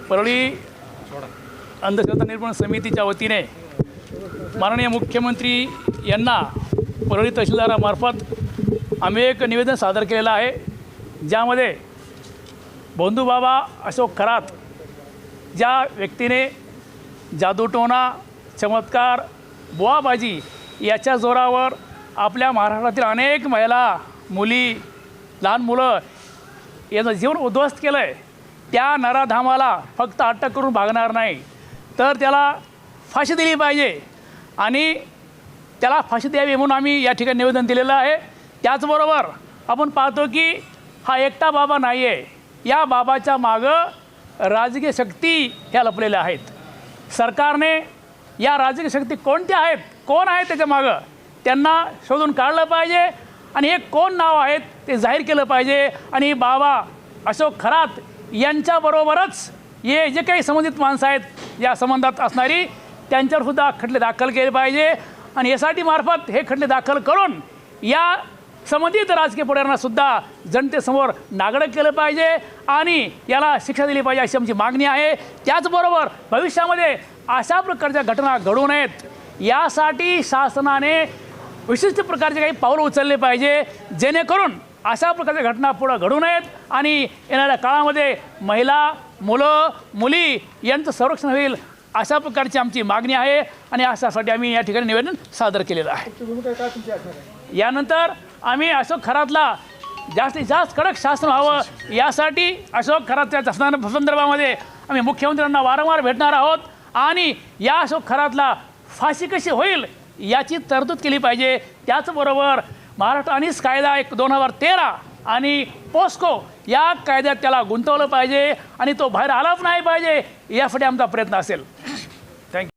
परळी अंधश्रद्धा निर्मूलन समितीच्या वतीने माननीय मुख्यमंत्री यांना परळी तहसीलदारामार्फत आम्ही एक निवेदन सादर केलेलं आहे, ज्यामध्ये बंधूबाबा अशोक खरात ज्या व्यक्तीने जादूटोणा, चमत्कार, बुवाबाजी याच्या जोरावर आपल्या महाराष्ट्रातील अनेक महिला, मुली, लहान मुलं यांचं जीवन उद्ध्वस्त केलं आहे, त्या नराधामाला फक्त अटक करून भागणार नाही, तर त्याला फाशी दिली पाहिजे आणि त्याला फाशी द्यावी म्हणून आम्ही या ठिकाणी निवेदन दिलेलं आहे। त्याचबरोबर आपण पाहतो की हा एकटा बाबा नाही आहे, या बाबाच्या मागं राजकीय शक्ती ह्या लपलेल्या आहेत। सरकारने या राजकीय शक्ती कोणत्या आहेत, कोण आहेत त्याच्या मागं, त्यांना शोधून काढलं पाहिजे आणि हे कोण नाव आहेत ते जाहीर केलं पाहिजे आणि बाबा अशोक खरात यांच्याबरोबरच हे जे काही संबंधित माणसं आहेत या संबंधात असणारी त्यांच्यावरसुद्धा खटले दाखल केले पाहिजे आणि एस-आय-टी मार्फत हे खटले दाखल करून या संबंधित राजकीय पुढाऱ्यांनासुद्धा जनतेसमोर नागडं केलं पाहिजे आणि याला शिक्षा दिली पाहिजे अशी आमची मागणी आहे। त्याचबरोबर भविष्यामध्ये अशा प्रकारच्या घटना घडू नयेत यासाठी शासनाने विशिष्ट प्रकारचे काही पावलं उचलले पाहिजे, जेणेकरून अशा प्रकारच्या घटना पुढे घडू नयेत आणि येणाऱ्या काळामध्ये महिला, मुलं, मुली यांचं संरक्षण होईल अशा प्रकारची आमची मागणी आहे आणि अशासाठी आम्ही या ठिकाणी निवेदन सादर केलेलं आहे। यानंतर आम्ही अशोक खरातला जास्तीत जास्त कडक शासन व्हावं यासाठी अशोक खरातच्या संदर्भामध्ये आम्ही मुख्यमंत्र्यांना वारंवार भेटणार आहोत आणि या अशोक खरातला फाशी कशी होईल याची तरतूद केली पाहिजे। त्याचबरोबर महाराष्ट्र अनिस कायदा 2013 आणि पोस्को या कायद्यात त्याला गुंतवलं पाहिजे आणि तो बाहेर आलाच नाही पाहिजे, यासाठी आमचा प्रयत्न असेल। थँक्यू।